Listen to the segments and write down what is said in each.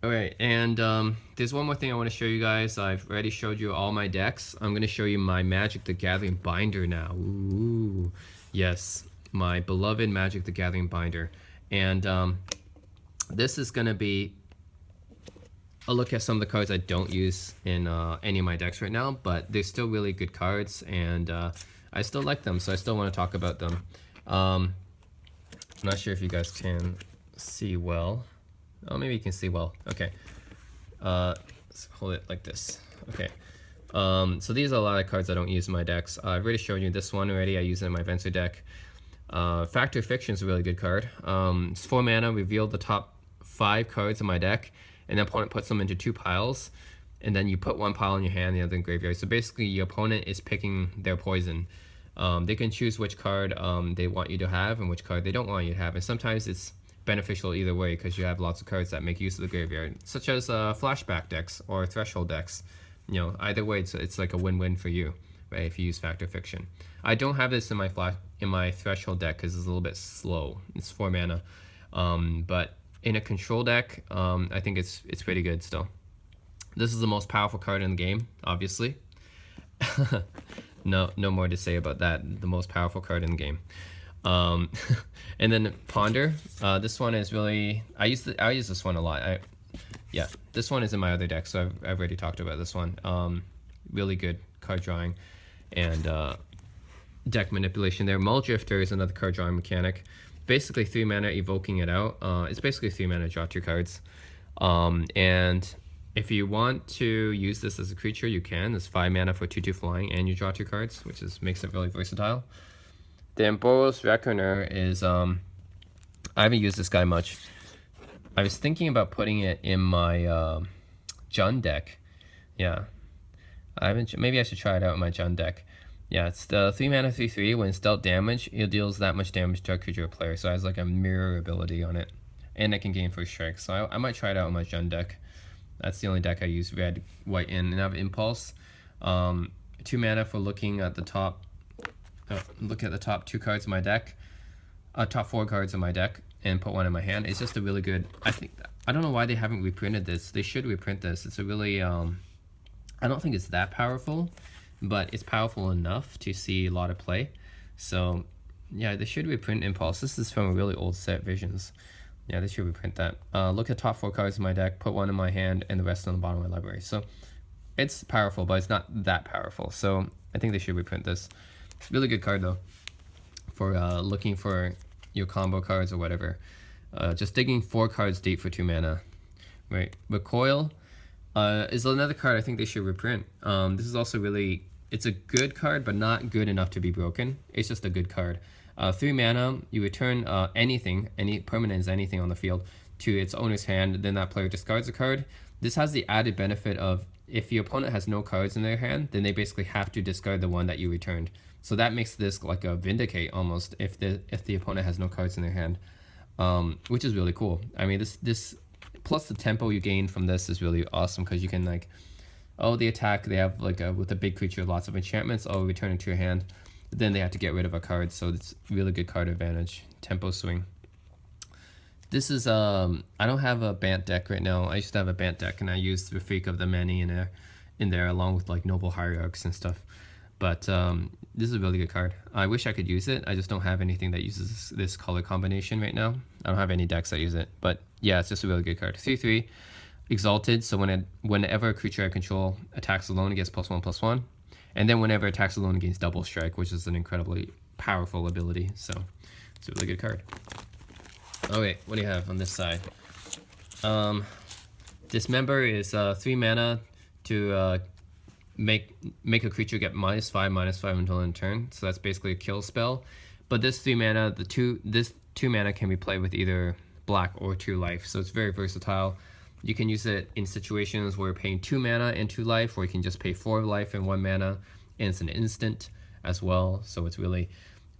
Alright, and there's one more thing I want to show you guys. I've already showed you all my decks. I'm going to show you my Magic the Gathering binder now. Ooh, yes, my beloved Magic the Gathering binder. And this is going to be a look at some of the cards I don't use in any of my decks right now, but they're still really good cards, and I still like them, so I still want to talk about them. I'm not sure if you guys can see well. Oh, maybe you can see well. Okay. Let's hold it like this. Okay. So these are a lot of cards I don't use in my decks. I've already shown you this one already. I use it in my Venser deck. Factor Fiction is a really good card. It's 4 mana, reveal the top 5 cards in my deck, and the opponent puts them into 2 piles, and then you put 1 pile in your hand, the other in graveyard. So basically, your opponent is picking their poison. They can choose which card they want you to have and which card they don't want you to have, and sometimes it's beneficial either way because you have lots of cards that make use of the graveyard, such as flashback decks or threshold decks. You know, either way, it's like a win-win for you, right? If you use Factor Fiction. I don't have this in my threshold deck because it's a little bit slow. It's 4 mana, but in a control deck, I think it's pretty good still. This is the most powerful card in the game, obviously. No more to say about that. The most powerful card in the game. And then Ponder. This one is really I use this one a lot. Yeah, this one is in my other deck, so I've already talked about this one. Really good card drawing and deck manipulation there. Muldrifter is another card drawing mechanic. Basically 3 mana, evoking it out. It's basically 3 mana, draw 2 cards. And if you want to use this as a creature, you can. It's 5 mana for 2/2 flying, and you draw 2 cards, which makes it really versatile. Then Boros Reckoner is I haven't used this guy much. I was thinking about putting it in my Jund deck. Yeah, maybe I should try it out in my Jund deck. Yeah, it's the 3 mana 3/3. When it's dealt damage, it deals that much damage to a creature or player. So it has like a mirror ability on it, and it can gain first strike. So I might try it out in my Jund deck. That's the only deck I use red, white, and I have Impulse. 2 mana for looking at the top. Look at the top 2 cards in my deck, top 4 cards in my deck, and put 1 in my hand. It's just a really good. I don't know why they haven't reprinted this. They should reprint this. It's a really I don't think it's that powerful, but it's powerful enough to see a lot of play. So yeah, they should reprint Impulse. This is from a really old set, Visions. Yeah, they should reprint that. Look at top 4 cards in my deck, put 1 in my hand, and the rest on the bottom of my library. So it's powerful, but it's not that powerful. So I think they should reprint this. It's a really good card though for looking for your combo cards or whatever. Just digging 4 cards deep for 2 mana. Right. Recoil is another card I think they should reprint. This is also really, it's a good card, but not good enough to be broken. It's just a good card. 3 mana, you return anything, any permanent anything on the field to its owner's hand, then that player discards a card. This has the added benefit of if your opponent has no cards in their hand, then they basically have to discard the one that you returned. So that makes this like a Vindicate almost if the opponent has no cards in their hand, which is really cool. I mean, this plus the tempo you gain from this is really awesome because you can like, oh, the attack they have like with a big creature, lots of enchantments. Oh, return it to your hand. Then they have to get rid of a card, so it's really good card advantage. Tempo swing. This is I don't have a Bant deck right now. I used to have a Bant deck, and I used the Freak of the Many in there along with like Noble Hierarchs and stuff. But this is a really good card. I wish I could use it. I just don't have anything that uses this color combination right now. I don't have any decks that use it. But yeah, it's just a really good card. 3/3, Exalted. So whenever a creature I control attacks alone, it gets +1/+1. And then whenever it attacks alone, it gains double strike, which is an incredibly powerful ability. So it's a really good card. Oh wait, what do you have on this side? Dismember is 3 mana to make a creature get -5/-5 until end turn. So that's basically a kill spell. But this 3 mana, this 2 mana can be played with either black or 2 life. So it's very versatile. You can use it in situations where you're paying 2 mana and 2 life, or you can just pay 4 life and 1 mana, and it's an instant as well. So it's really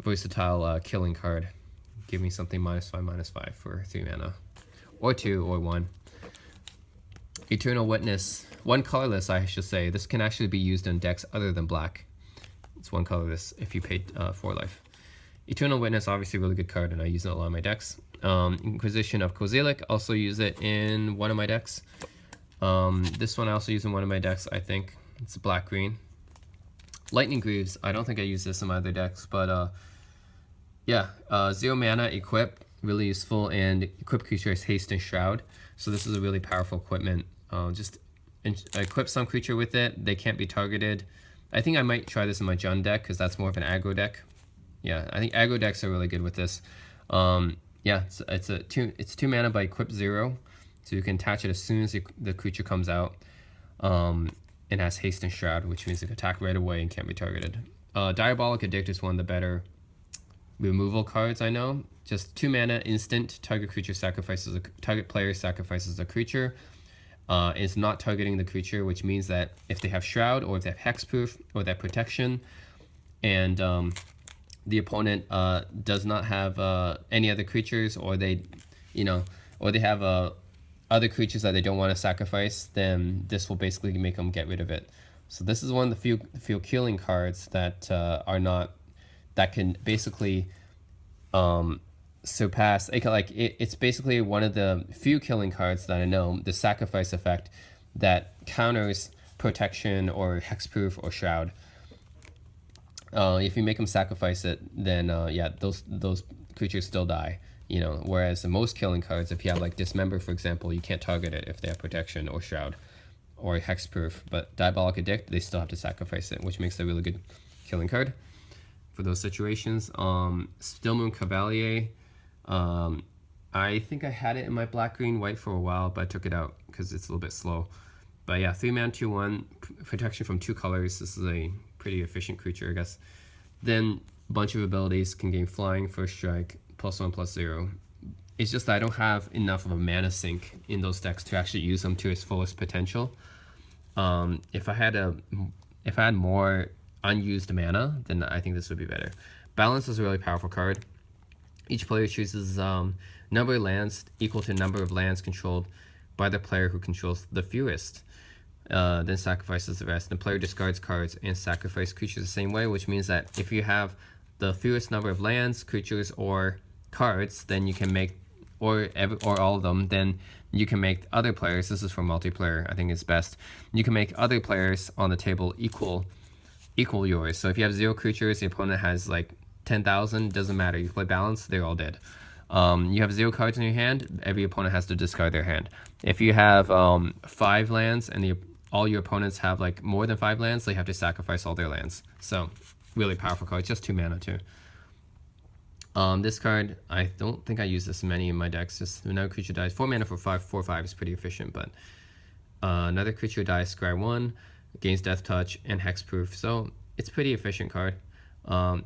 versatile killing card. Give me something -5/-5 for 3 mana, or 2 or 1. Eternal Witness, 1 colorless, I should say. This can actually be used in decks other than black. It's 1 colorless if you paid 4 life. Eternal Witness, obviously a really good card, and I use it a lot in my decks. Inquisition of Kozilek, also use it in one of my decks. This one I also use in one of my decks, I think. It's black-green. Lightning Greaves, I don't think I use this in my other decks, but yeah, 0 mana, equip, really useful, and equip creature is Haste and Shroud. So this is a really powerful equipment. Just equip some creature with it, they can't be targeted. I think I might try this in my Jund deck, because that's more of an aggro deck. Yeah, I think aggro decks are really good with this. Yeah, it's 2 mana by equip 0, so you can attach it as soon as the creature comes out. It has Haste and Shroud, which means it can attack right away and can't be targeted. Diabolic Edict is one of the better removal cards I know. Just 2 mana, instant. Target player sacrifices a creature. It's not targeting the creature, which means that if they have Shroud, or if they have Hexproof, or they have Protection, and the opponent does not have any other creatures, or they have other creatures that they don't want to sacrifice, then this will basically make them get rid of it. So this is one of the few killing cards that that can basically surpass. It's basically one of the few killing cards that I know, the sacrifice effect, that counters Protection or Hexproof or Shroud. If you make them sacrifice it, then yeah, those creatures still die. Whereas the most killing cards, if you have like Dismember, for example, you can't target it if they have Protection or Shroud or Hexproof. But Diabolic Edict, they still have to sacrifice it, which makes it a really good killing card for those situations. Stillmoon Cavalier, I think I had it in my black, green, white for a while, but I took it out because it's a little bit slow. But yeah, 3 mana, 2/1, protection from 2 colors. This is a pretty efficient creature, I guess. Then a bunch of abilities, can gain flying, first strike, +1/+0. It's just that I don't have enough of a mana sink in those decks to actually use them to its fullest potential. If I had more unused mana, then I think this would be better. Balance is a really powerful card. Each player chooses number of lands equal to number of lands controlled by the player who controls the fewest. Then sacrifices the rest. The player discards cards and sacrifices creatures the same way, which means that if you have the fewest number of lands, creatures, or cards, then you can make, or all of them, then you can make other players, this is for multiplayer, I think it's best, you can make other players on the table equal yours. So if you have 0 creatures, the opponent has like 10,000, doesn't matter, you play balance, they're all dead. You have 0 cards in your hand, every opponent has to discard their hand. If you have 5 lands and all your opponents have like more than 5 lands, they have to sacrifice all their lands. So really powerful card, just 2 mana too. This card, I don't think I use this many in my decks. Just another creature dies, 4 mana for 4/5 is pretty efficient, but another creature dies, scry 1, gains Death Touch and Hexproof, so it's pretty efficient card.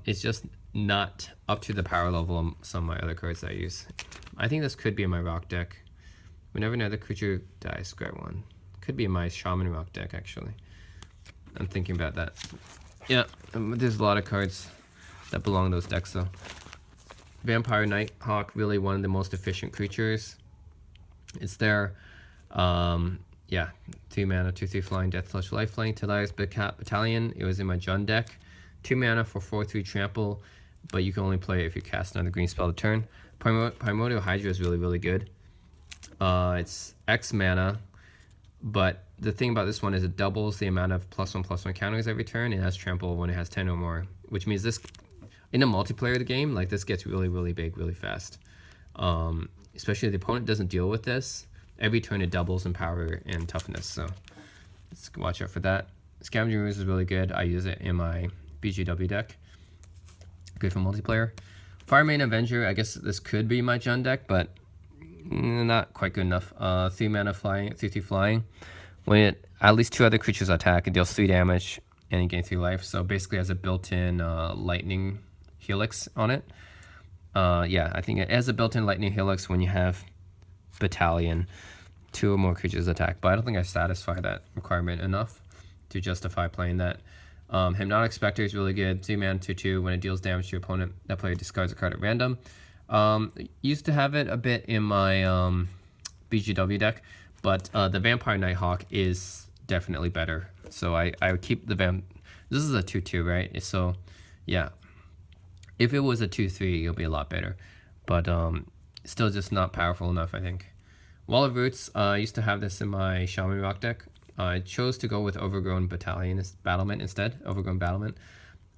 It's just not up to the power level of some of my other cards I use. I think this could be in my rock deck. Whenever another creature dies, scry 1. Could be in my Shaman rock deck, actually. I'm thinking about that. Yeah, there's a lot of cards that belong in those decks, though. Vampire Nighthawk, really one of the most efficient creatures. It's there. Yeah, 2 mana, 2/3 flying, Death Touch, Lifelink. Talia's Battalion, it was in my Jund deck. 2 mana for 4/3 trample, but you can only play it if you cast another green spell a turn. Primordial Hydra is really, really good. It's X mana, but the thing about this one is it doubles the amount of +1/+1 counters every turn. It has trample when it has 10 or more, which means this, in a multiplayer of the game, like this gets really, really big really fast. Especially if the opponent doesn't deal with this, every turn it doubles in power and toughness, so let's watch out for that. Scavenging Ooze is really good. I use it in my BGW deck. Good for multiplayer. Firemane Avenger, I guess this could be my Jund deck, but not quite good enough. 3 mana flying, 3/3 flying. When at least 2 other creatures attack, it deals 3 damage and you gain 3 life. So basically it has a built-in lightning helix on it. Yeah, I think it has a built-in lightning helix when you have Battalion, 2 or more creatures attack, but I don't think I satisfy that requirement enough to justify playing that. Hypnotic Spectre is really good. 2 mana, 2/2. When it deals damage to your opponent, that player discards a card at random. Used to have it a bit in my BGW deck, but the Vampire Nighthawk is definitely better. So I would keep the This is a 2/2, right? So yeah, If it was a 2/3, it'll be a lot better, but still just not powerful enough, I think. Wall of Roots, I used to have this in my Shaman Rock deck. I chose to go with Overgrown Battlement instead, Overgrown Battlement.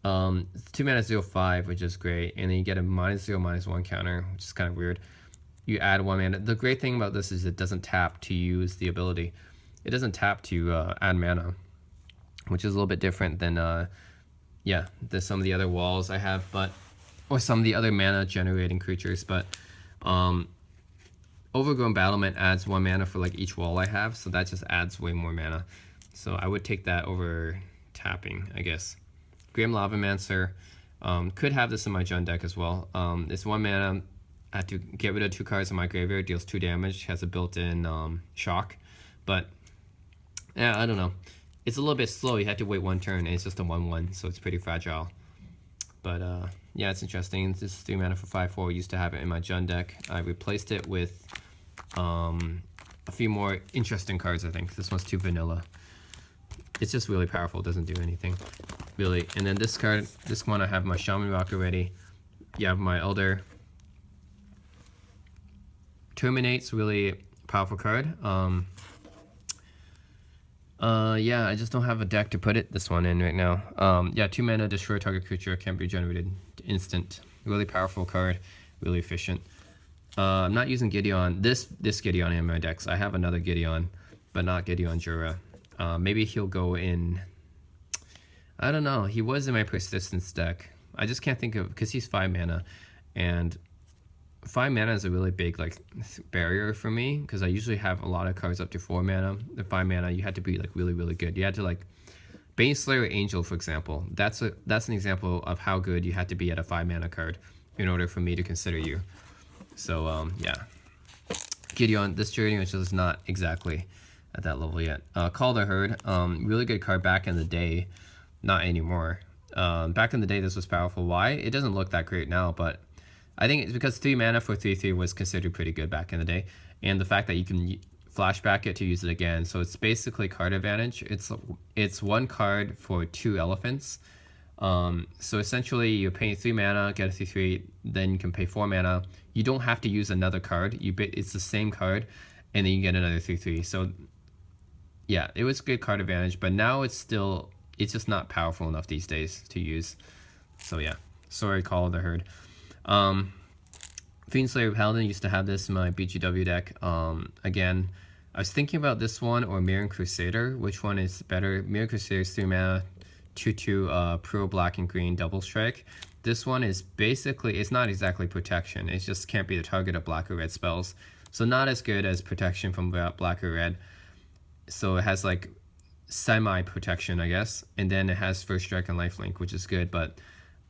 It's 2 mana 0/5, which is great, and then you get a -0/-1 counter, which is kind of weird. You add 1 mana. The great thing about this is it doesn't tap to use the ability. It doesn't tap to add mana, which is a little bit different than some of the other walls I have, or some of the other mana generating creatures. But Overgrown Battlement adds 1 mana for like each wall I have, so that just adds way more mana. So I would take that over tapping, I guess. Grim Lavamancer, could have this in my Jund deck as well. It's 1 mana. I have to get rid of 2 cards in my graveyard, deals 2 damage, has a built-in shock, but yeah, I don't know. It's a little bit slow. You have to wait 1 turn, and it's just a 1/1, so it's pretty fragile. But yeah, it's interesting. This is 3 mana for 5/4. Used to have it in my Jund deck. I replaced it with a few more interesting cards, I think. This one's too vanilla. It's just really powerful. It doesn't do anything, really. And then this card, this one I have my Shaman Rock already. You have my Elder. Terminate's really powerful card. Yeah, I just don't have a deck to put this one in right now. Yeah, 2 mana, destroy target creature, can't be generated instant. Really powerful card, really efficient. I'm not using Gideon, this Gideon in my decks. I have another Gideon, but not Gideon Jura. Maybe he'll go in, I don't know, he was in my Persistence deck. I just can't think of, because he's 5 mana, and 5 mana is a really big like barrier for me, because I usually have a lot of cards up to 4 mana. The 5 mana, you had to be like really, really good. You had to like Baneslayer Angel, for example. That's an example of how good you had to be at a 5 mana card in order for me to consider you. So yeah, Gideon, this journey, which is not exactly at that level yet. Call the Herd, really good card back in the day, not anymore. Back in the day, this was powerful. Why? It doesn't look that great now, but I think it's because 3 mana for 3/3 was considered pretty good back in the day, and the fact that you can flashback it to use it again, so it's basically card advantage. It's 1 card for 2 elephants. So essentially, you pay 3 mana, get a 3/3, then you can pay 4 mana. You don't have to use another card. It's the same card, and then you get another 3/3. So yeah, it was good card advantage, but now it's just not powerful enough these days to use. So yeah, sorry, Call of the Herd. Fiendslayer Paladin, used to have this in my BGW deck. Again, I was thinking about this one or Mirran Crusader. Which one is better? Mirran Crusader is 3 mana, 2/2 pro black and green double strike. This one is basically, it's not exactly protection. It just can't be the target of black or red spells. So not as good as protection from black or red. So it has like semi-protection, I guess. And then it has first strike and lifelink, which is good, but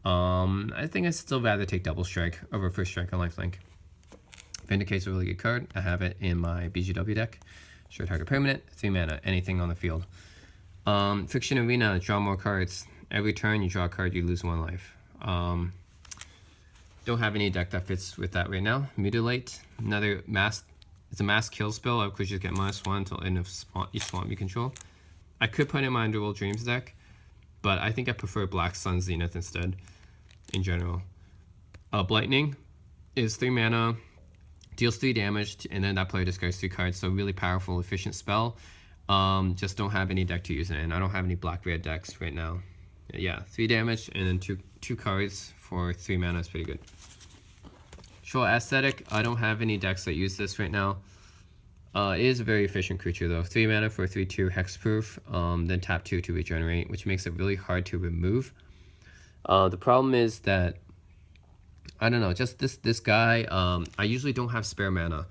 I think I'd still rather take double strike over first strike and lifelink. Vindicate's a really good card. I have it in my BGW deck. Short target permanent, 3 mana, anything on the field. Fiction Arena, draw more cards. Every turn you draw a card, you lose 1 life. Don't have any deck that fits with that right now. Mutilate, another mass. It's a mass kill spell. Of course, you get -1 until end of each swamp you control. I could put in my Underworld Dreams deck, but I think I prefer Black Sun Zenith instead, in general. Blightning is 3 mana, deals 3 damage, and then that player discards 3 cards, so really powerful, efficient spell. Just don't have any deck to use it in. I don't have any black-red decks right now. Yeah, 3 damage, and then two cards for 3 mana is pretty good. Troll Aesthetic, I don't have any decks that use this right now. It is a very efficient creature though. 3 mana for 3/2 hexproof, then tap 2 to regenerate, which makes it really hard to remove. The problem is that, I don't know, just this guy, I usually don't have spare mana.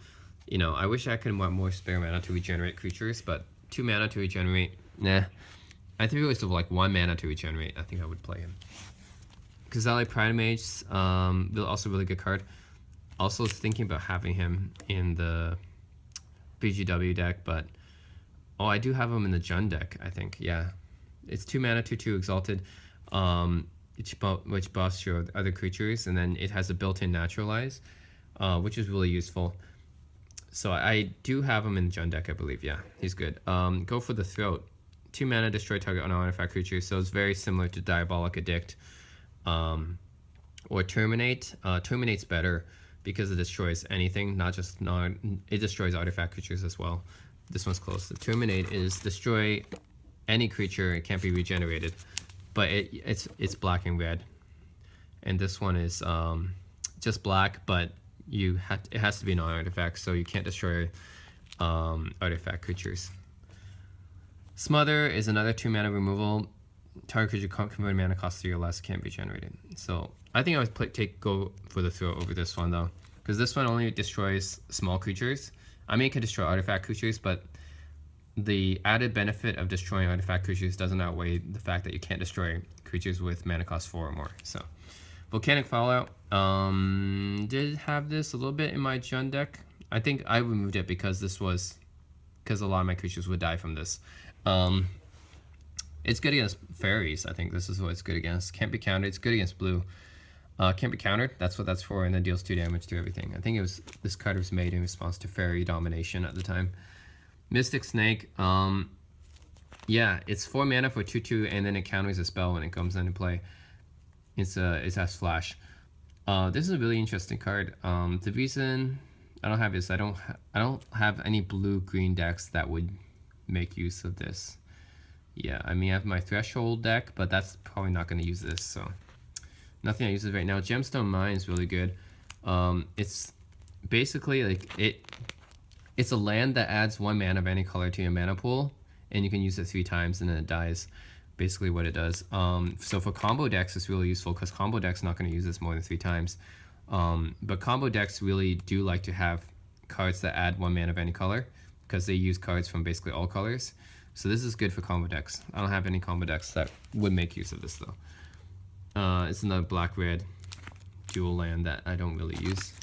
You know, I wish I could want more spare mana to regenerate creatures, but 2 mana to regenerate, nah. I think it was like 1 mana to regenerate. I think I would play him. Kazali Pridemage's also a really good card. Also thinking about having him in the BGW deck, but I do have him in the Jund deck, I think. Yeah, it's 2 mana, 2/2 Exalted, which buffs your other creatures, and then it has a built-in Naturalize, which is really useful. So I do have him in the Jund deck, I believe. Yeah, he's good. Go for the Throat. 2 mana, destroy target on artifact creature. So it's very similar to Diabolic Addict. or Terminate. Terminate's better because it destroys anything, not just it destroys artifact creatures as well. This one's close. The Terminate is destroy any creature. It can't be regenerated, but it's black and red. And this one is just black, but it has to be non-artifact, so you can't destroy artifact creatures. Smother is another 2 mana removal. Target creature converted mana cost 3 or less, can't be generated. So I think I would go for the throw over this one though, because this one only destroys small creatures. I mean, it can destroy artifact creatures, but the added benefit of destroying artifact creatures doesn't outweigh the fact that you can't destroy creatures with mana cost 4 or more. So Volcanic Fallout did have this a little bit in my Jund deck. I think I removed it because a lot of my creatures would die from this. It's good against fairies. I think this is what it's good against. Can't be countered. It's good against blue. Can't be countered. That's what that's for, and then deals 2 damage to everything. I think this card was made in response to fairy domination at the time. Mystic Snake. Yeah, it's 4 mana for 2/2, and then it counters a spell when it comes into play. It has flash. This is a really interesting card. The reason I don't have this, I don't have any blue-green decks that would make use of this. Yeah, I mean, I have my Threshold deck, but that's probably not going to use this, so nothing I use it right now. Gemstone Mine is really good. It's basically like it's a land that adds 1 mana of any color to your mana pool, and you can use it 3 times, and then it dies. Basically what it does. So for combo decks, it's really useful because combo decks not going to use this more than 3 times. But combo decks really do like to have cards that add 1 mana of any color because they use cards from basically all colors. So this is good for combo decks. I don't have any combo decks that would make use of this though. It's another black-red dual land that I don't really use.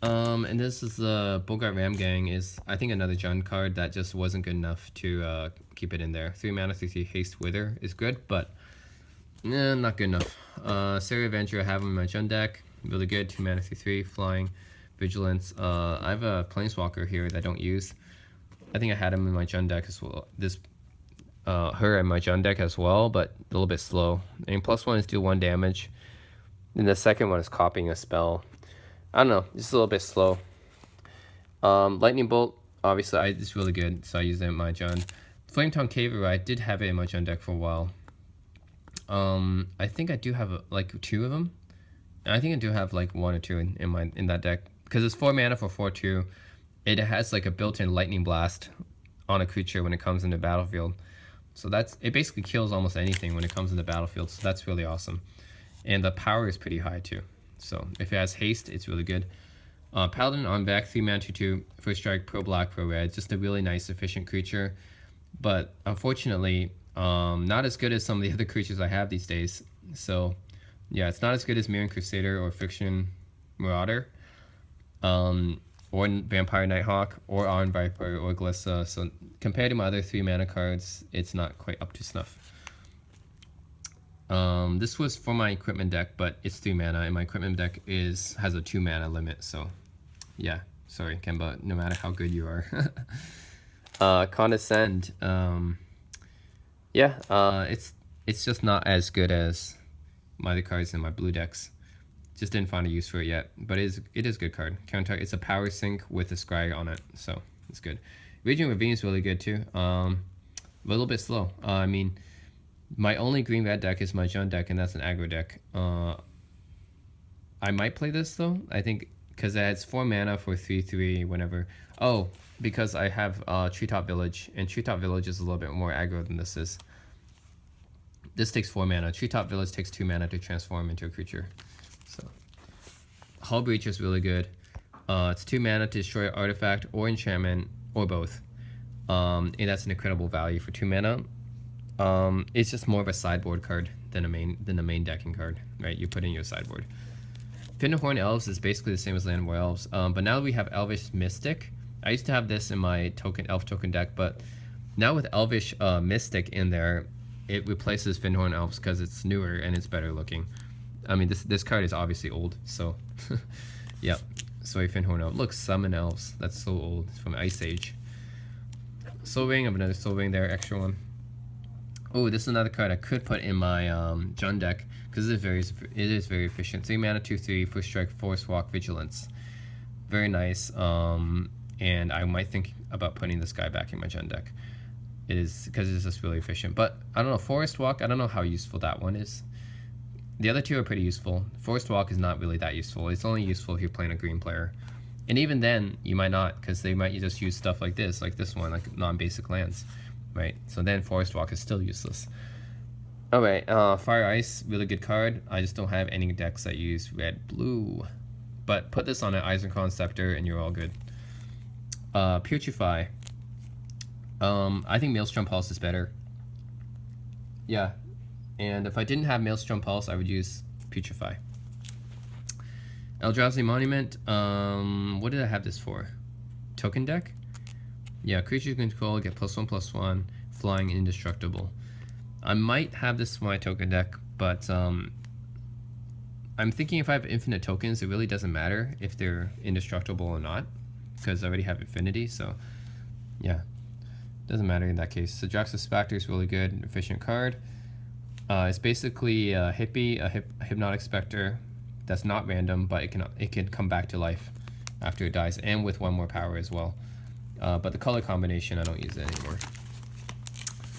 And this is the Bogart Ram Gang is, I think, another Jund card that just wasn't good enough to keep it in there. 3 mana, 3/3 haste Wither is good, but not good enough. Seria Avenger I have in my Jund deck. Really good, 2 mana, 3/3 flying, vigilance. I have a Planeswalker here that I don't use. I think I had him in my Jund deck as well. Her in my Jund deck as well, but a little bit slow. And +1 is do 1 damage. And the second one is copying a spell. I don't know, just a little bit slow. Lightning Bolt, obviously, it's really good, so I use it in my Jund. Flametongue Caver, I did have it in my Jund deck for a while. I think I do have like 2 of them. I think I do have like 1 or 2 in that deck because it's 4 mana for 4/2. It has like a built-in Lightning Blast on a creature when it comes into battlefield. So it basically kills almost anything when it comes into battlefield. So that's really awesome, and the power is pretty high too. So if it has haste, it's really good. Paladin on back, 3 mana 2/2, first strike, pro black, pro red. Just a really nice, efficient creature. But unfortunately, not as good as some of the other creatures I have these days. So yeah, it's not as good as Mirran Crusader or Fiction Marauder, or Vampire Nighthawk, or Iron Viper, or Glissa. So compared to my other 3 mana cards, it's not quite up to snuff. This was for my equipment deck, but it's 3 mana, and my equipment deck has a 2 mana limit, so yeah, sorry Kemba, no matter how good you are. Condescend, it's just not as good as my other cards in my blue decks. Just didn't find a use for it yet, but it is a good card. It's a power sink with a scry on it, so it's good. Raging Ravine is really good too. A little bit slow. I mean, my only green-red deck is my Jund deck, and that's an aggro deck. I might play this though, I think, because it adds 4 mana for 3/3 whenever. Oh, because I have Treetop Village, and Treetop Village is a little bit more aggro than this is. This takes 4 mana. Treetop Village takes 2 mana to transform into a creature. So, Hull Breach is really good. It's 2 mana to destroy an artifact or enchantment, or both. And that's an incredible value for 2 mana. It's just more of a sideboard card than a main decking card, right? You put in your sideboard. Finderhorn Elves is basically the same as Land War Elves, but now we have Elvish Mystic. I used to have this in my elf token deck, but now with Elvish Mystic in there, it replaces Finderhorn Elves because it's newer and it's better looking. I mean, this card is obviously old, so yeah. Sorry, Finderhorn Elf. Look, Summon Elves. That's so old. It's from Ice Age. Soul Ring, I have another Soul Ring there, extra one. Oh, this is another card I could put in my Jund deck because it is very efficient. 3 mana, 2/3, first strike, force walk, vigilance. Very nice. And I might think about putting this guy back in my Jund deck. It is because it's just really efficient. But I don't know, forest walk. I don't know how useful that one is. The other two are pretty useful. Forest walk is not really that useful. It's only useful if you're playing a green player. And even then, you might not, because they might just use stuff like this one, like non-basic lands, right? So then Forest Walk is still useless. All right, Fire Ice, really good card. I just don't have any decks that use red, blue. But put this on an Eisenkron Scepter and you're all good. Putrefy. I think Maelstrom Pulse is better. Yeah, and if I didn't have Maelstrom Pulse, I would use Putrefy. Eldrazi Monument, what did I have this for? Token deck? Yeah, creature control, get +1/+1, flying indestructible. I might have this for my token deck, but I'm thinking if I have infinite tokens, it really doesn't matter if they're indestructible or not, because I already have infinity, so yeah, doesn't matter in that case. So Draxus Spectre is really good, efficient card. It's basically a hippie, a hypnotic specter. That's not random, but it can come back to life after it dies, and with 1 more power as well. But the color combination, I don't use it anymore.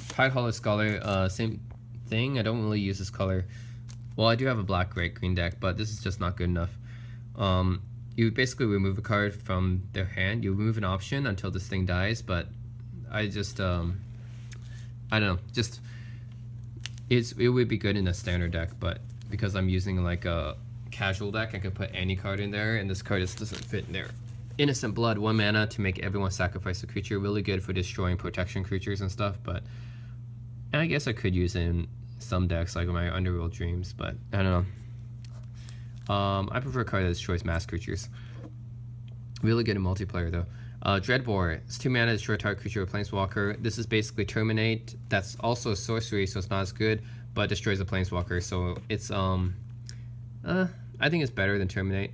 Tidehollow Scholar, same thing. I don't really use this color. Well, I do have a black, white, green deck, but this is just not good enough. You basically remove a card from their hand. You remove an option until this thing dies, but I just, I don't know. Just it would be good in a standard deck, but because I'm using like a casual deck, I can put any card in there, and this card just doesn't fit in there. Innocent Blood, 1 mana to make everyone sacrifice a creature. Really good for destroying protection creatures and stuff, but I guess I could use it in some decks like my Underworld Dreams, but I don't know. I prefer a card that destroys mass creatures. Really good in multiplayer though. Dreadbore, it's 2 mana, destroy target creature or planeswalker. This is basically Terminate. That's also a sorcery, so it's not as good, but destroys a planeswalker, so it's I think it's better than Terminate,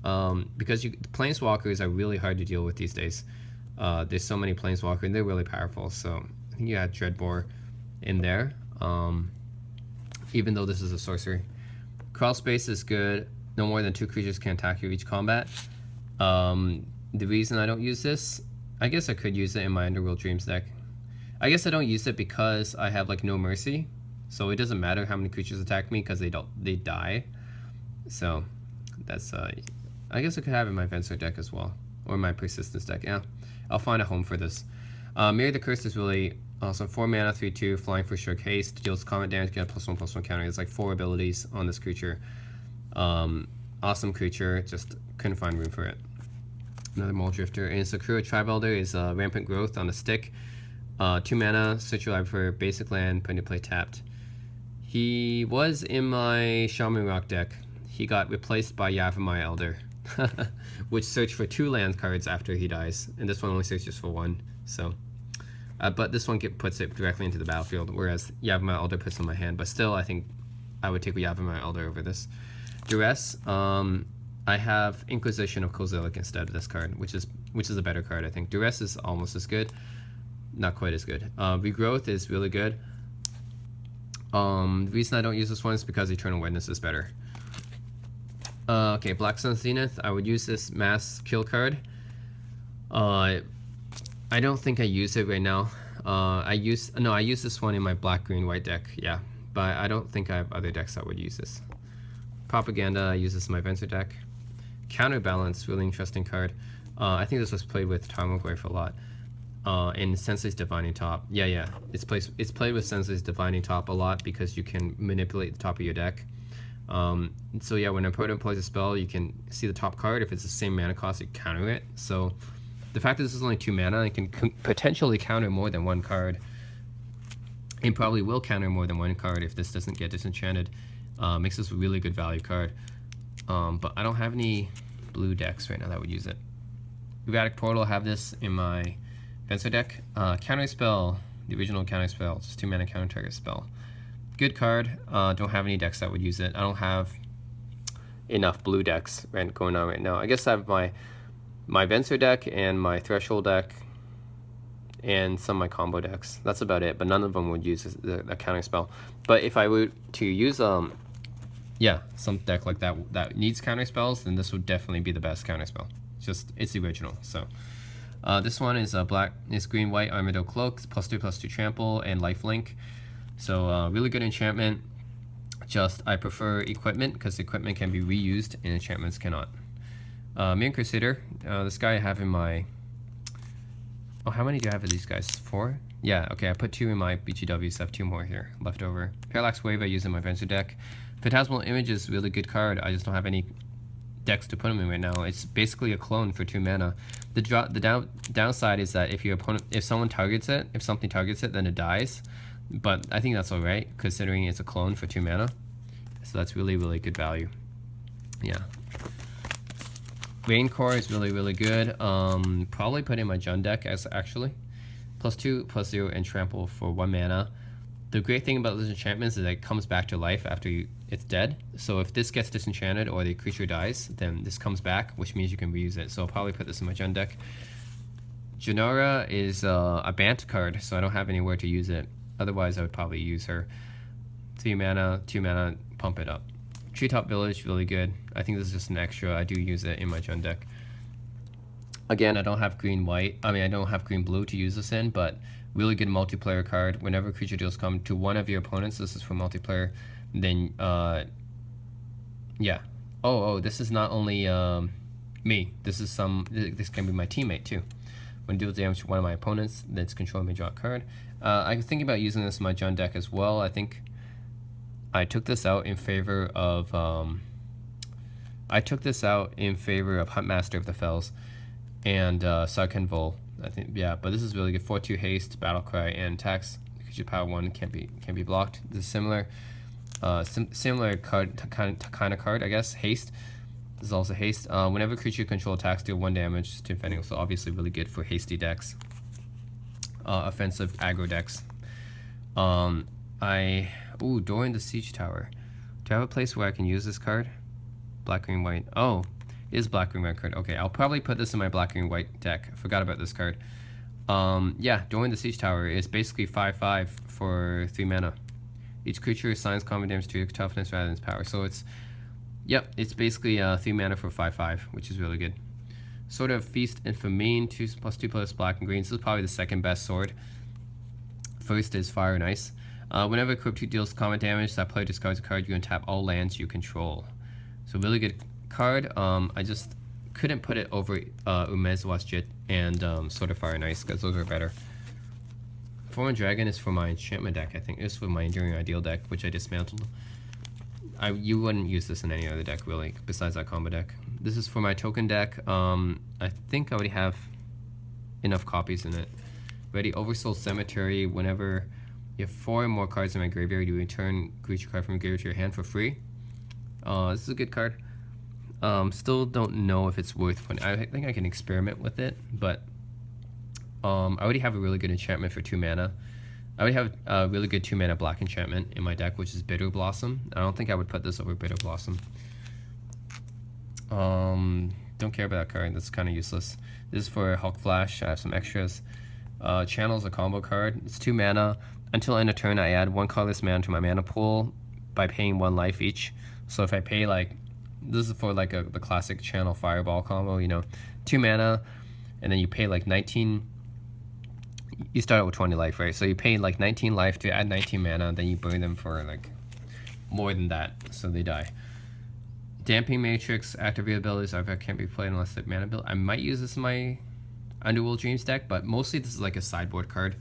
because planeswalkers are really hard to deal with these days. There's so many planeswalkers and they're really powerful, so I think you add Dreadbore in there, even though this is a sorcery. Crawl Space is good. No more than 2 creatures can attack you each combat. The reason I don't use this, I guess I could use it in my Underworld Dreams deck. I guess I don't use it because I have like no mercy, so it doesn't matter how many creatures attack me because they die. So that's I guess I could have it in my Venser deck as well, or my Persistence deck. Yeah, I'll find a home for this. Mirror the Curse is really awesome. 4 mana, 3/2, flying for stroke haste, deals combat damage, get a +1/+1 counter. It's like 4 abilities on this creature. Awesome creature, just couldn't find room for it. Another Mole Drifter. And Sakura Tribe Elder is Rampant Growth on a stick. 2 mana, search your library for basic land, put into play tapped. He was in my Shaman Rock deck. He got replaced by Yavimaya Elder, which searched for 2 land cards after he dies, and this one only searches for 1. So, but this one puts it directly into the battlefield, whereas Yavimaya Elder puts it in my hand. But still, I think I would take Yavimaya Elder over this. Duress. I have Inquisition of Kozilek instead of this card, which is a better card, I think. Duress is almost as good, not quite as good. Regrowth is really good. The reason I don't use this one is because Eternal Witness is better. Okay, Black Sun Zenith. I would use this mass kill card. I don't think I use it right now. I use this one in my black, green, white deck. Yeah, but I don't think I have other decks that would use this. Propaganda. I use this in my Venser deck. Counterbalance, really interesting card. I think this was played with Tarmogoyf a lot. And Sensei's Divining Top. Yeah. It's played with Sensei's Divining Top a lot because you can manipulate the top of your deck. So yeah, when an opponent plays a spell, you can see the top card. If it's the same mana cost, you counter it. So the fact that this is only 2 mana, it can potentially counter more than 1 card. And probably will counter more than 1 card if this doesn't get disenchanted. Makes this a really good value card. But I don't have any blue decks right now that would use it. Erratic Portal, I have this in my Venser deck. Counter Spell, the original counter spell, just 2 mana counter target spell. Good card. Don't have any decks that would use it. I don't have enough blue decks going on right now. I guess I have my Venser deck and my Threshold deck, and some of my combo decks. That's about it, but none of them would use the counter spell. But if I were to use yeah, some deck like that needs counter spells, then this would definitely be the best counter spell. It's the original. So this one is green white Armadio Cloak, +2/+2 trample and lifelink. So really good enchantment. Just I prefer equipment because equipment can be reused and enchantments cannot. Mirror Crusader, this guy I have in my. Oh, how many do I have of these guys? 4? Yeah, okay, I put 2 in my BGWs, I have 2 more here left over. Parallax Wave I use in my Venture deck. Phantasmal Image is a really good card, I just don't have any decks to put them in right now. It's basically a clone for 2 mana. The downside is that if something targets it, then it dies. But I think that's alright, considering it's a clone for 2 mana. So that's really, really good value. Yeah. Raincore is really, really good. Probably put in my Jund deck as actually. +2/+0 and trample for 1 mana. The great thing about those enchantments is that it comes back to life after it's dead. So if this gets disenchanted or the creature dies, then this comes back, which means you can reuse it. So I'll probably put this in my Jund deck. Janora is a Bant card, so I don't have anywhere to use it. Otherwise, I would probably use her. 3 mana, 2 mana, pump it up. Treetop Village, really good. I think this is just an extra. I do use it in my Jund deck. Again, I don't have green-white. I mean, I don't have green-blue to use this in, but really good multiplayer card. Whenever creature deals come to one of your opponents, this is for multiplayer, then, yeah. Oh, this is not only me. This can be my teammate, too. When it deals damage to one of my opponents that's controlling me, draw a card. I was thinking about using this in my Jund deck as well. I think I took this out in favor of Huntmaster of the Fells and Sarkhan, I think, yeah, but this is really good. 4/2 haste, Battlecry, and attacks. Creature power 1 can't be blocked. This is similar card kind of card, I guess. Haste. This is also haste. Whenever creature control attacks, deal 1 damage to defending. So obviously really good for hasty decks. Offensive aggro decks. During the Siege Tower. Do I have a place where I can use this card? Black, green, white. Oh, it is black, green, white card. Okay, I'll probably put this in my black, green, white deck. I forgot about this card. Yeah, During the Siege Tower is basically 5/5 for 3 mana. Each creature assigns combat damage to your toughness rather than its power. So it's basically 3 mana for 5/5, which is really good. Sword of Feast and Famine, 2/2 black and green. This is probably the second best sword. First is Fire and Ice. Whenever equipped 2 deals combat damage, that player discards a card, you untap all lands you control. So really good card. I just couldn't put it over Umez Wasjit and Sword of Fire and Ice because those are better. Form Dragon is for my enchantment deck, I think. This is for my Enduring Ideal deck, which I dismantled. You wouldn't use this in any other deck, really, besides that combo deck. This is for my token deck. I think I already have enough copies in it. Ready, Oversoul Cemetery. Whenever you have 4 or more cards in my graveyard, you return creature card from your graveyard to your hand for free. This is a good card. Still don't know if it's worth putting. I think I can experiment with it, but I already have a really good enchantment for 2 mana. I already have a really good 2 mana black enchantment in my deck, which is Bitter Blossom. I don't think I would put this over Bitter Blossom. Don't care about that card. That's kind of useless. This is for Hulk Flash. I have some extras. Channel's a combo card. It's 2 mana. Until end of turn, I add 1 colorless mana to my mana pool by paying 1 life each. So if I pay this is for the classic Channel Fireball combo, 2 mana, and then you pay 19. You start out with 20 life, right? So you pay 19 life to add 19 mana, then you burn them for more than that, so they die. Damping Matrix, activate abilities can't be played unless the mana build. I might use this in my Underworld Dreams deck, but mostly this is a sideboard card,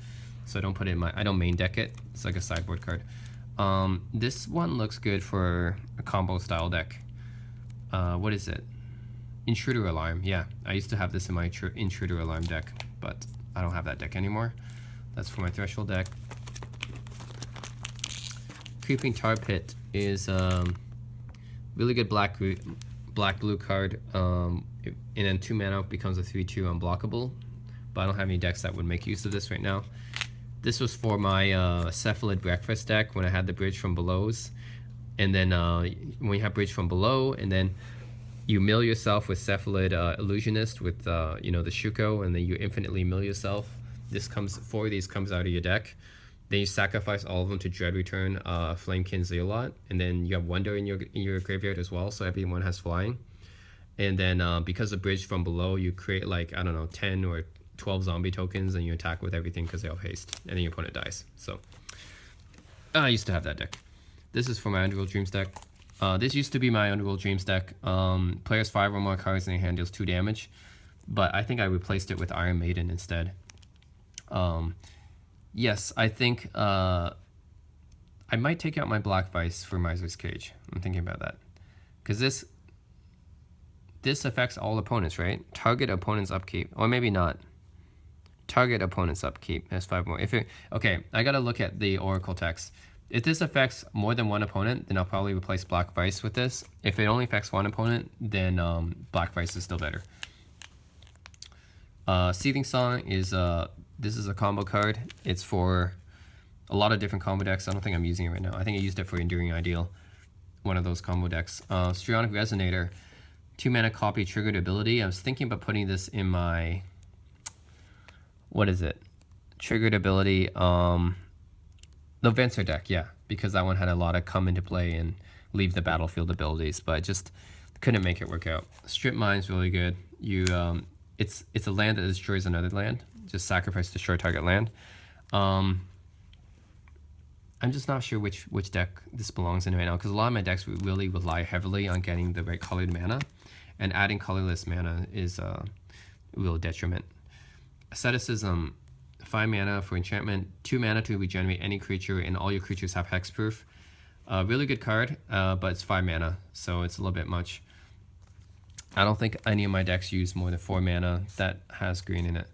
so I don't put it in I don't main deck it. It's like a sideboard card. This one looks good for a combo style deck. What is it? Intruder Alarm. Yeah, I used to have this in my Intruder Alarm deck, but I don't have that deck anymore. That's for my Threshold deck. Creeping Tar Pit is really good black-blue card. And then 2 mana becomes a 3/2 unblockable. But I don't have any decks that would make use of this right now. This was for my Cephalid Breakfast deck when I had the Bridge from Below's. And then when you have Bridge from Below, and then you mill yourself with Cephalid Illusionist with the Shuko, and then you infinitely mill yourself. 4 of these comes out of your deck. Then you sacrifice all of them to Dread Return, Flamekin Zealot, and then you have Wonder in your graveyard as well, so everyone has flying. And then because of Bridge from below, you create like, I don't know, 10 or 12 zombie tokens, and you attack with everything because they all haste, and then your opponent dies. So I used to have that deck. This is for my Underworld Dreams deck. This used to be my Underworld Dreams deck. Players 5 or more cards in their hand deals 2 damage, but I think I replaced it with Iron Maiden instead. Yes, I think I might take out my Black Vice for Miser's Cage. I'm thinking about that. Because this affects all opponents, right? Target opponent's upkeep. Or maybe not. Target opponent's upkeep has 5 more. Okay, I gotta look at the Oracle text. If this affects more than one opponent, then I'll probably replace Black Vice with this. If it only affects one opponent, then Black Vice is still better. Seething Song is this is a combo card. It's for a lot of different combo decks. I don't think I'm using it right now. I think I used it for Enduring Ideal, one of those combo decks. Strionic Resonator, 2 mana copy triggered ability. I was thinking about putting this in my, what is it? Triggered ability, the Venser deck, yeah, because that one had a lot of come into play and leave the battlefield abilities, but I just couldn't make it work out. Strip Mine's really good. It's a land that destroys another land. Just sacrifice, destroy target land. I'm just not sure which deck this belongs in right now, because a lot of my decks really rely heavily on getting the right colored mana, and adding colorless mana is a real detriment. Asceticism, 5 mana for enchantment, 2 mana to regenerate any creature, and all your creatures have hexproof. Really good card, but it's 5 mana, so it's a little bit much. I don't think any of my decks use more than 4 mana that has green in it.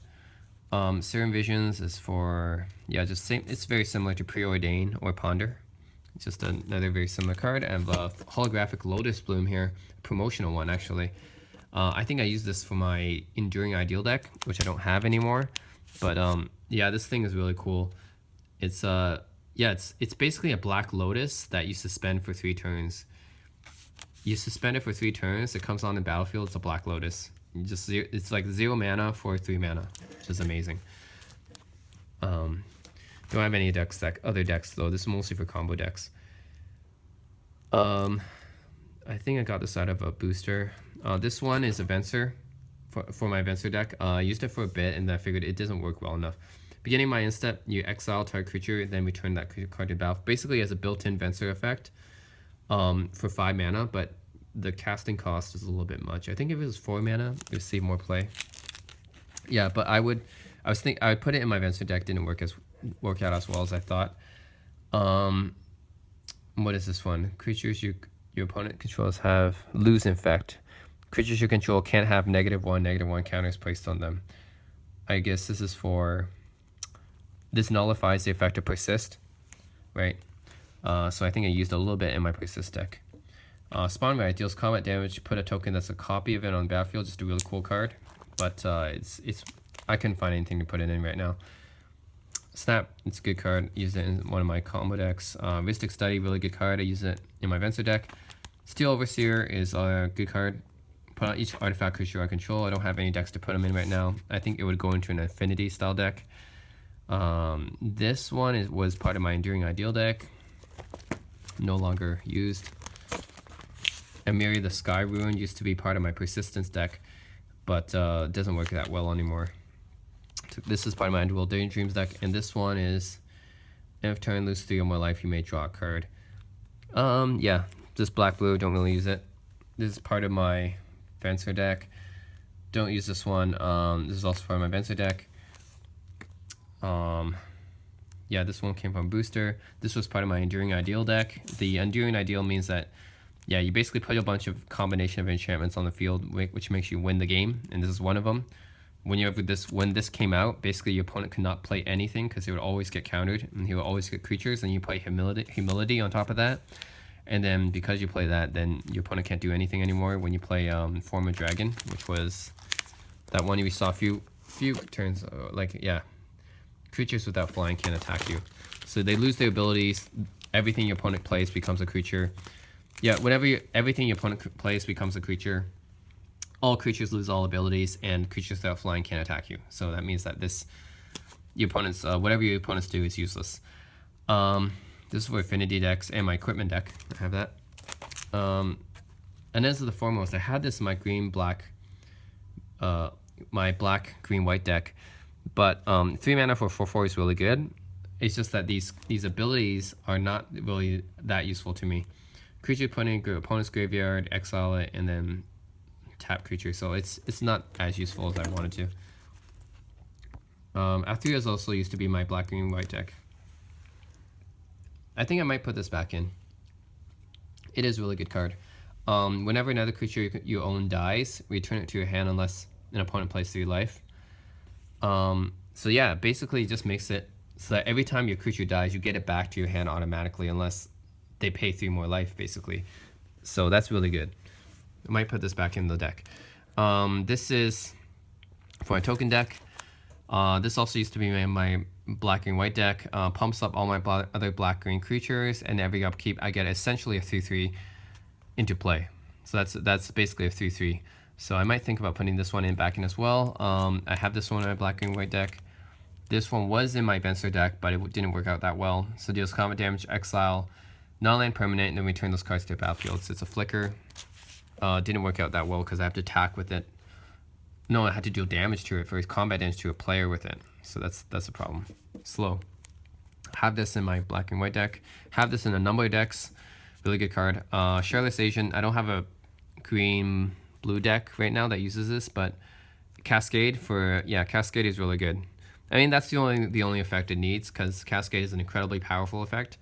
Serum Visions is for, yeah, just same. It's very similar to Preordain or Ponder. It's just another very similar card. I have a holographic Lotus Bloom here, promotional one actually. I think I use this for my Enduring Ideal deck, which I don't have anymore. But yeah, this thing is really cool. It's it's basically a black lotus that you suspend for 3 turns. You suspend it for 3 turns. It comes on the battlefield. It's a black lotus. It's like 0 mana for 3 mana, which is amazing. Don't have any other decks though. This is mostly for combo decks. I think I got this out of a booster. This one is a Venser for my Venser deck. I used it for a bit and I figured it doesn't work well enough. Beginning my end step, you exile target creature, then return that card to battle. Basically as a built-in Venser effect for 5 mana, but the casting cost is a little bit much. I think if it was 4 mana, it would see more play. Yeah, but I would put it in my Venser deck. Didn't work out as well as I thought. What is this one? Creatures your opponent controls have lose infect. Creatures you control can't have -1/-1 counters placed on them. I guess this is for, this nullifies the effect of persist, right? So I think I used a little bit in my persist deck. Spawn Riot deals combat damage. Put a token that's a copy of it on the battlefield. Just a really cool card, but I couldn't find anything to put it in right now. Snap, it's a good card. Use it in one of my combo decks. Mystic Study, really good card. I use it in my Venser deck. Steel Overseer is a good card. Put on each artifact creature I control. I don't have any decks to put them in right now. I think it would go into an Affinity style deck. This one was part of my Enduring Ideal deck. No longer used. Amiri the Sky Rune used to be part of my Persistence deck, but doesn't work that well anymore. So this is part of my Underworld Daydreams deck, and this one is, if turn lose 3 or more life, you may draw a card. Yeah, just black-blue, don't really use it. This is part of my Venser deck. Don't use this one. This is also part of my Venser deck. Yeah, this one came from Booster. This was part of my Enduring Ideal deck. The Enduring Ideal means that, yeah, you basically put a bunch of combination of enchantments on the field, which makes you win the game, and this is one of them. When this came out, basically your opponent could not play anything because he would always get countered, and he would always get creatures, and you play humility on top of that. And then because you play that, then your opponent can't do anything anymore when you play Form of Dragon, which was that one we saw a few turns, creatures without flying can't attack you. So they lose their abilities. Everything your opponent plays becomes a creature. Yeah, everything your opponent plays becomes a creature. All creatures lose all abilities, and creatures without flying can't attack you. So that means that this your opponents, whatever your opponents do is useless. This is for affinity decks and my equipment deck. I have that. And as of the foremost, I had this in my green black, my black green white deck, but 3 mana for 4/4 is really good. It's just that these abilities are not really that useful to me. Creature put in opponent's graveyard, exile it, and then tap creature. So it's not as useful as I wanted to. F3 also used to be my black green white deck. I think I might put this back in. It is a really good card. Whenever another creature you own dies, return it to your hand unless an opponent plays 3 life. So yeah, basically it just makes it so that every time your creature dies, you get it back to your hand automatically unless they pay 3 more life, basically. So that's really good. I might put this back in the deck. This is for my token deck. This also used to be my black and white deck. Pumps up all my other black green creatures, and every upkeep I get essentially a 3/3 into play. So that's basically a 3/3. So I might think about putting this one back in as well. I have this one in my black and white deck. This one was in my Venser deck, but it didn't work out that well. So deals combat damage, exile, non-land permanent, and then return those cards to the battlefield. So it's a flicker. Didn't work out that well because I have to attack with it. No, I had to deal damage to it for combat damage to a player with it. So that's a problem. Slow. Have this in my black and white deck. Have this in a number of decks. Really good card. Shirtless Asian. I don't have a green blue deck right now that uses this, but Cascade Cascade is really good. I mean, that's the only effect it needs, because Cascade is an incredibly powerful effect.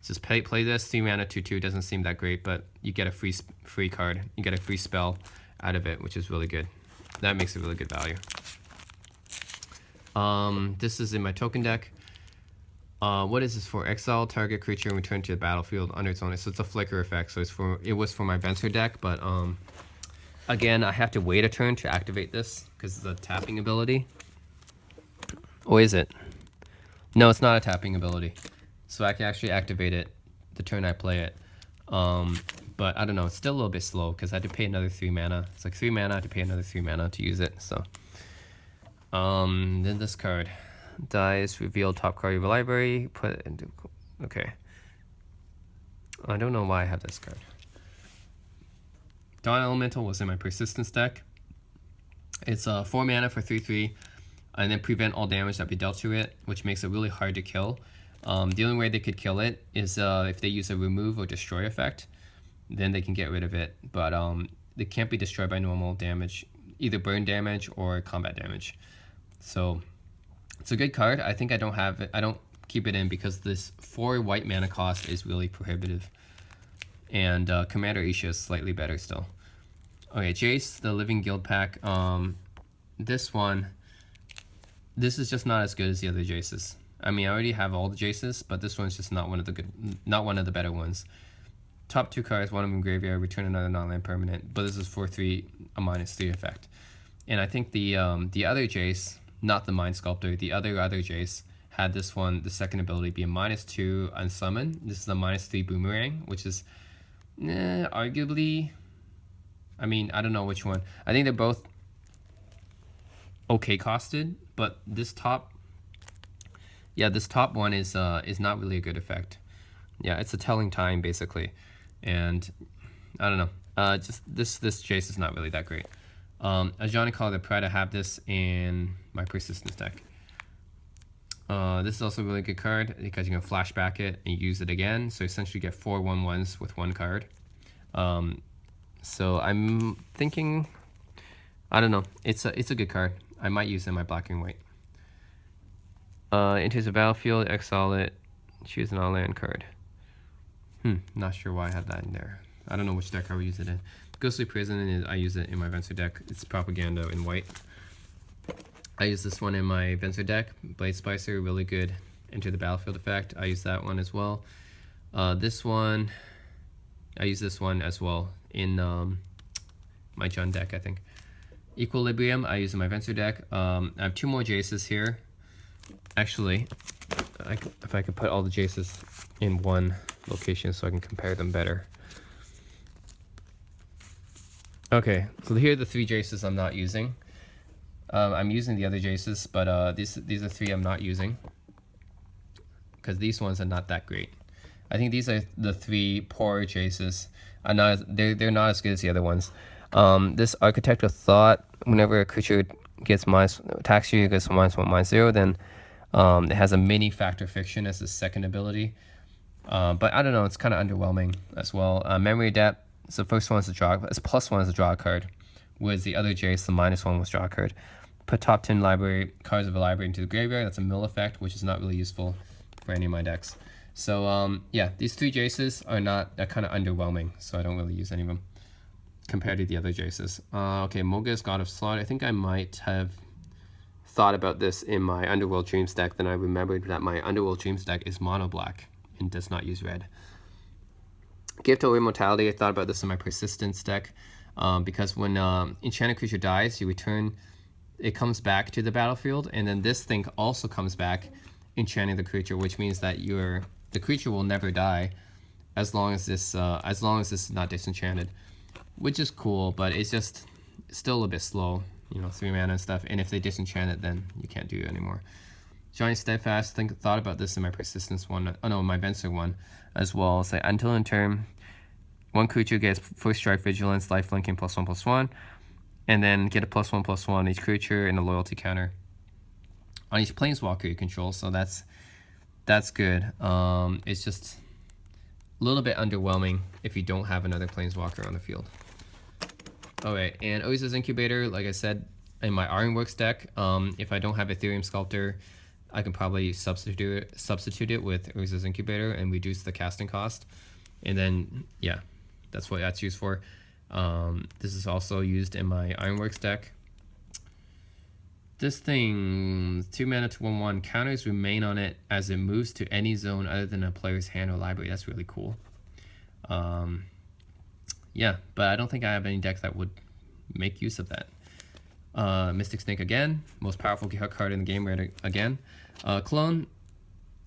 Just play this 3 mana 2/2. Doesn't seem that great, but you get a free card. You get a free spell out of it, which is really good. That makes it really good value. This is in my token deck. What is this for? Exile target creature and return to the battlefield under its own. So it's a flicker effect. So it was for my Venser deck, but again, I have to wait a turn to activate this because it's a tapping ability. Or is it? No, it's not a tapping ability. So I can actually activate it the turn I play it. But I don't know, it's still a little bit slow because I had to pay another 3 mana. It's like 3 mana, I had to pay another 3 mana to use it. So then this card. Dies, reveal top card of your library, put it into... Okay. I don't know why I have this card. Dawn Elemental was in my Persistence deck. It's 4 mana for 3/3, and then prevent all damage that be dealt to it, which makes it really hard to kill. The only way they could kill it is if they use a remove or destroy effect, then they can get rid of it. But it can't be destroyed by normal damage, either burn damage or combat damage. So it's a good card. I think I don't have it. I don't keep it in because this 4 white mana cost is really prohibitive. And Commander Asia is slightly better still. Okay, Jace, the Living Guild pack. This is just not as good as the other Jaces. I mean, I already have all the Jaces, but this one's just not one of the better ones. Top 2 cards, one of them graveyard, return another non-land permanent. But this is 4/3, a -3 effect. And I think the other Jace, not the Mind Sculptor, the other Jace had this one, the second ability, be a -2 unsummon. This is a -3 boomerang, which is arguably, I mean, I don't know which one. I think they're both okay costed, but this top one is not really a good effect. Yeah, it's a telling time basically, and I don't know. Just this Jace is not really that great. Ajani Call the Pride, I have this in my Persistence deck. This is also a really good card because you can flashback it and use it again. So essentially you get 4 1/1s with 1 card. So I'm thinking, I don't know, it's a good card. I might use it in my black and white. Enters the battlefield, exile it, choose an all-land card. Not sure why I have that in there. I don't know which deck I would use it in. Ghostly Prison, I use it in my Venser deck. It's Propaganda in white. I use this one in my Venser deck. Blade Splicer, really good enter the battlefield effect. I use that one as well. This one, I use this one as well in my Jund deck, I think. Equilibrium, I use in my Venser deck. I have 2 more Jaces here. Actually, if I could put all the Jaces in one location so I can compare them better. Okay, so here are the 3 Jaces I'm not using. I'm using the other Jaces, but these are 3 I'm not using because these ones are not that great. I think these are the 3 poorer Jaces. They're not as good as the other ones. This Architect of Thought, whenever a creature gets attacks you, gets -1/-0, then it has a mini Factor Fiction as the second ability. But I don't know, it's kind of underwhelming as well. Memory Adept, so the first one is a draw, it's +1 is a draw card, whereas the other Jace, the -1 was draw card. Put top 10 library cards of a library into the graveyard. That's a mill effect, which is not really useful for any of my decks. So yeah, these 3 Jaces are kind of underwhelming, so I don't really use any of them compared to the other Jaces. Okay, Moga's God of Slaughter. I think I might have thought about this in my Underworld Dreams deck, then I remembered that my Underworld Dreams deck is mono black and does not use red. Gift of Immortality, I thought about this in my Persistence deck, because when enchanted creature dies, you return, it comes back to the battlefield, and then this thing also comes back, enchanting the creature, which means that the creature will never die as long as this is not disenchanted, which is cool, but it's just still a bit slow, 3 mana and stuff, and if they disenchant it, then you can't do it anymore. Giant Steadfast, thought about this in my Persistence one, my Venser one as well. Say until in turn, 1 creature gets first strike, vigilance, lifelinking +1/+1, and then get a +1/+1 on each creature and a loyalty counter on each planeswalker you control. So that's good. It's just a little bit underwhelming if you don't have another planeswalker on the field. Alright, and Urza's Incubator, like I said, in my Ironworks deck, if I don't have Ethereum Sculptor, I can probably substitute it with Urza's Incubator and reduce the casting cost. And then, yeah, that's what that's used for. This is also used in my Ironworks deck. This thing, 2 mana to 1/1, counters remain on it as it moves to any zone other than a player's hand or library. That's really cool. Yeah, but I don't think I have any deck that would make use of that. Mystic Snake again, most powerful card in the game right again. Clone,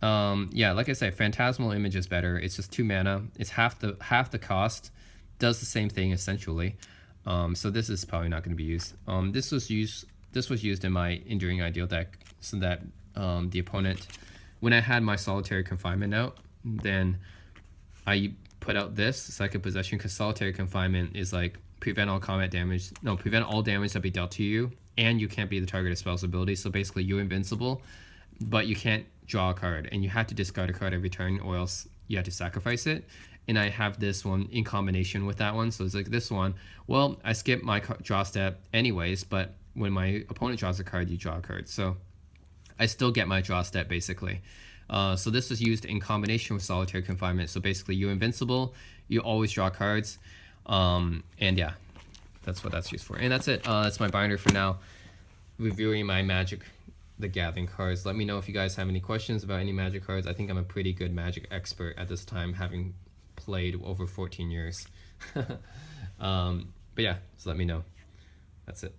yeah, like I said, Phantasmal Image is better. It's just 2 mana. It's half the cost. Does the same thing essentially. So this is probably not going to be used. This was used in my Enduring Ideal deck, so that the opponent, when I had my Solitary Confinement out, then I put out this Psychic Possession, because Solitary Confinement is like prevent all damage that be dealt to you, and you can't be the target of spell's ability. So basically you're invincible, but you can't draw a card, and you have to discard a card every turn, or else you have to sacrifice it. And I have this one in combination with that one. So it's like this one, well, I skip my draw step anyways, but when my opponent draws a card, you draw a card. So I still get my draw step basically. So this is used in combination with Solitary Confinement. So basically you're invincible, you always draw cards. And yeah, that's what that's used for. And that's it. That's my binder for now. Reviewing my Magic the Gathering cards. Let me know if you guys have any questions about any Magic cards. I think I'm a pretty good Magic expert at this time, having played over 14 years. But yeah, just let me know. That's it.